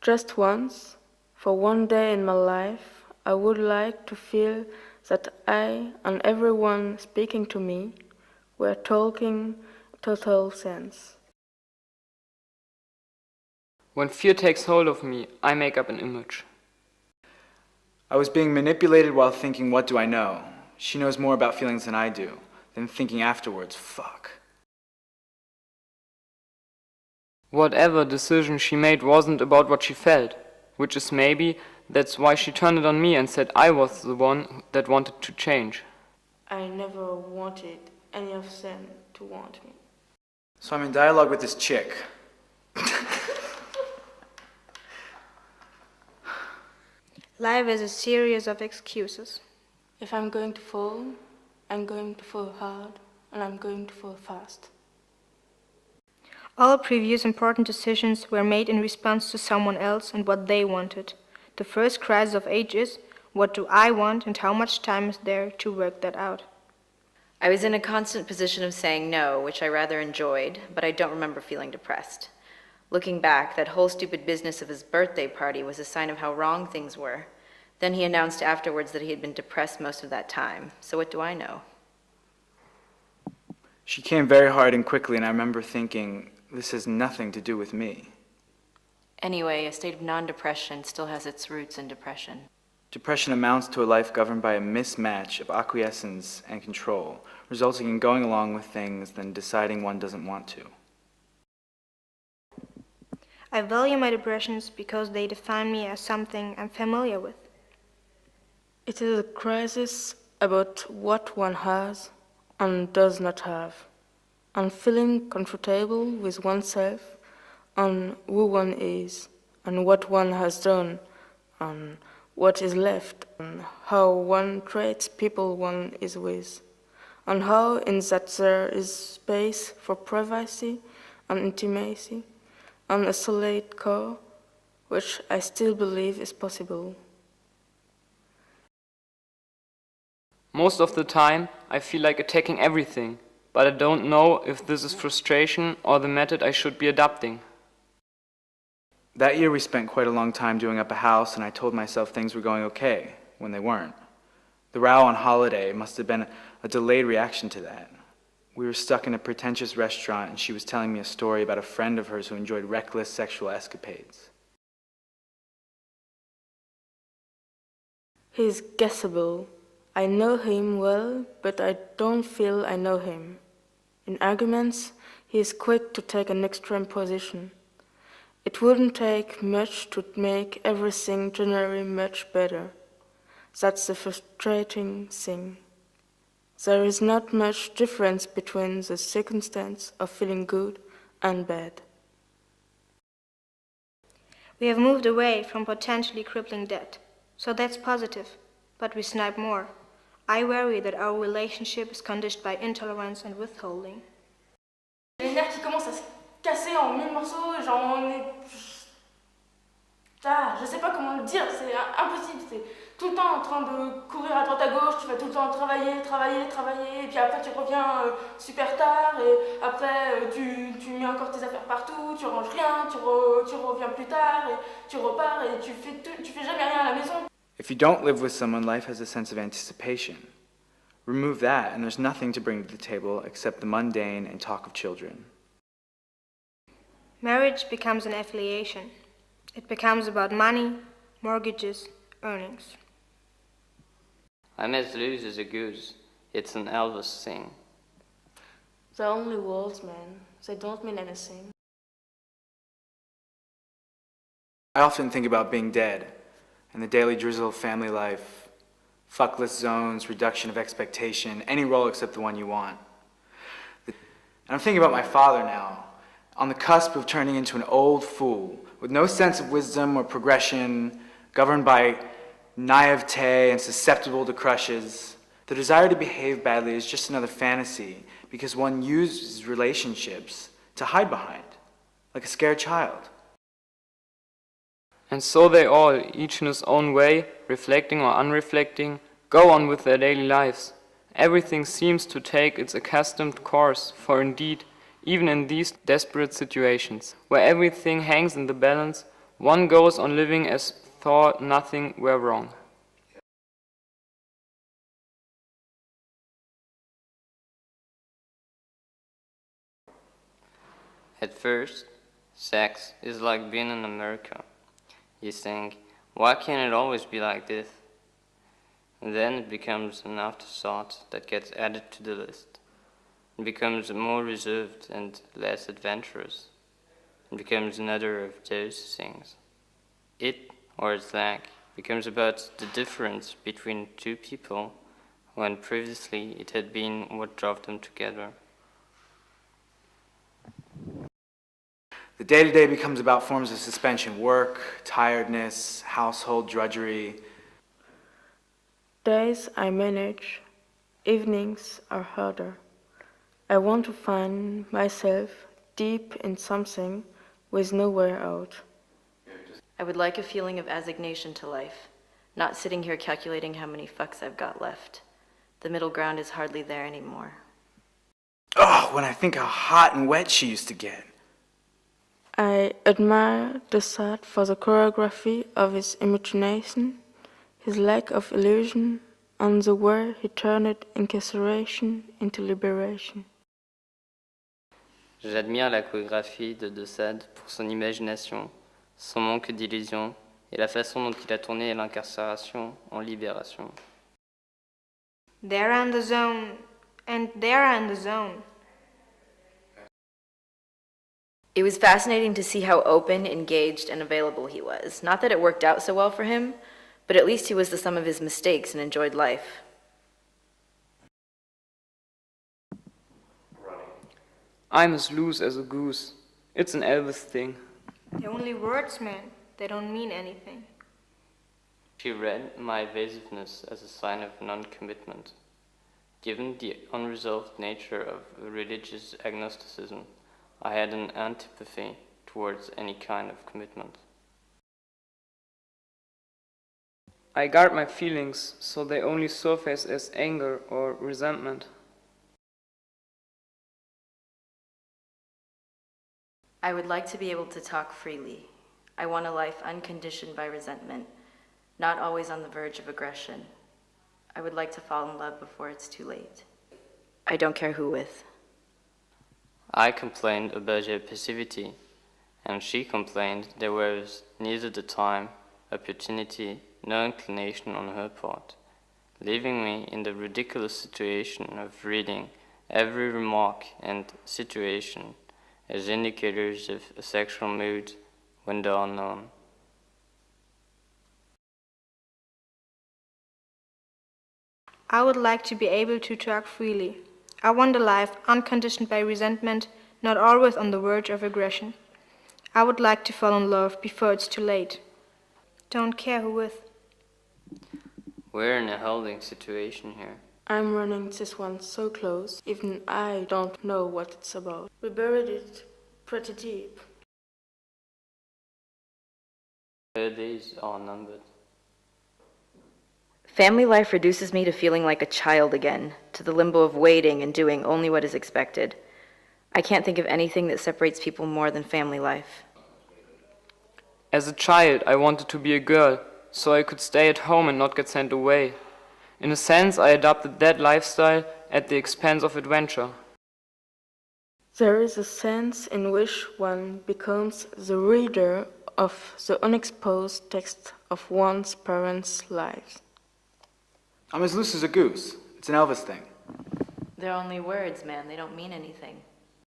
Just once, for one day in my life, I would like to feel that I and everyone speaking to me were talking total sense. When fear takes hold of me, I make up an image. I was being manipulated while thinking, what do I know? She knows more about feelings than I do. Then thinking afterwards, fuck. Whatever decision she made wasn't about what she felt, which is maybe that's why she turned it on me and said I was the one that wanted to change. I never wanted any of them to want me. So I'm in dialogue with this chick. Life is a series of excuses. If I'm going to fall, I'm going to fall hard, and I'm going to fall fast. All previous important decisions were made in response to someone else and what they wanted. The first crisis of age is, what do I want and how much time is there to work that out? I was in a constant position of saying no, which I rather enjoyed, but I don't remember feeling depressed. Looking back, that whole stupid business of his birthday party was a sign of how wrong things were. Then he announced afterwards that he had been depressed most of that time. So what do I know? She came very hard and quickly, and I remember thinking, this has nothing to do with me. Anyway, a state of non-depression still has its roots in depression. Depression amounts to a life governed by a mismatch of acquiescence and control, resulting in going along with things then deciding one doesn't want to. I value my depressions because they define me as something I'm familiar with. It is a crisis about what one has and does not have, and feeling comfortable with oneself and who one is, and what one has done, and what is left, and how one treats people one is with, and how in that there is space for privacy and intimacy, and a solid core, which I still believe is possible. Most of the time, I feel like attacking everything, but I don't know if this is frustration or the method I should be adopting. That year we spent quite a long time doing up a house, and I told myself things were going okay when they weren't. The row on holiday must have been a delayed reaction to that. We were stuck in a pretentious restaurant, and she was telling me a story about a friend of hers who enjoyed reckless sexual escapades. He's guessable. I know him well, but I don't feel I know him. In arguments, he is quick to take an extreme position. It wouldn't take much to make everything generally much better. That's the frustrating thing. There is not much difference between the circumstance of feeling good and bad. We have moved away from potentially crippling debt, so that's positive, but we snipe more. I worry that our relationship is conditioned by intolerance and withholding. Les nerfs qui commencent à se casser en mille morceaux, genre on est... Ah, je sais pas comment le dire, c'est impossible, c'est tout le temps en train de courir à droite à gauche, tu vas tout le temps travailler, et puis après tu reviens super tard, et après tu mets encore tes affaires partout, tu ranges rien, tu reviens plus tard, et tu repars, et tu fais jamais rien à la maison. If you don't live with someone, life has a sense of anticipation. Remove that, and there's nothing to bring to the table except the mundane and talk of children. Marriage becomes an affiliation. It becomes about money, mortgages, earnings. I'm as loose as a goose. It's an Elvis thing. They're only words, man. They don't mean anything. I often think about being dead and the daily drizzle of family life, fuckless zones, reduction of expectation, any role except the one you want. And I'm thinking about my father now, on the cusp of turning into an old fool, with no sense of wisdom or progression, governed by naivete and susceptible to crushes. The desire to behave badly is just another fantasy because one uses relationships to hide behind, like a scared child. And so they all, each in his own way, reflecting or unreflecting, go on with their daily lives. Everything seems to take its accustomed course, for indeed, even in these desperate situations, where everything hangs in the balance, One goes on living as though nothing were wrong. At first, sex is like being in America. You think, why can't it always be like this? And then it becomes an afterthought that gets added to the list. It becomes more reserved and less adventurous. It becomes another of those things. It, or its lack, becomes about the difference between two people when previously it had been what drove them together. The day-to-day becomes about forms of suspension, work, tiredness, household drudgery. Days I manage, evenings are harder. I want to find myself deep in something with nowhere out. I would like a feeling of assignation to life, not sitting here calculating how many fucks I've got left. The middle ground is hardly there anymore. Oh, when I think how hot and wet she used to get. I admire Desart for the choreography of his imagination, his lack of illusion, and the way he turned incarceration into liberation. J'admire la chorégraphie de Sade pour son imagination, son manque d'illusion et la façon dont il a tourné l'incarcération en libération. They're in the zone, and they're in the zone. It was fascinating to see how open, engaged, and available he was. Not that it worked out so well for him, but at least he was the sum of his mistakes and enjoyed life. I'm as loose as a goose. It's an Elvis thing. They're only words, man. They don't mean anything. She read my evasiveness as a sign of non-commitment. Given the unresolved nature of religious agnosticism, I had an antipathy towards any kind of commitment. I guard my feelings so they only surface as anger or resentment. I would like to be able to talk freely. I want a life unconditioned by resentment, not always on the verge of aggression. I would like to fall in love before it's too late. I don't care who with. I complained about her passivity, and she complained there was neither the time, opportunity, nor inclination on her part, leaving me in the ridiculous situation of reading every remark and situation as indicators of a sexual mood when they are known. I would like to be able to talk freely. I want a life unconditioned by resentment, not always on the verge of aggression. I would like to fall in love before it's too late. Don't care who with. We're in a holding situation here. I'm running this one so close, even I don't know what it's about. We buried it pretty deep. Her days are numbered. Family life reduces me to feeling like a child again, to the limbo of waiting and doing only what is expected. I can't think of anything that separates people more than family life. As a child, I wanted to be a girl, so I could stay at home and not get sent away. In a sense, I adopted that lifestyle at the expense of adventure. There is a sense in which one becomes the reader of the unexposed text of one's parents' lives. I'm as loose as a goose. It's an Elvis thing. They're only words, man. They don't mean anything.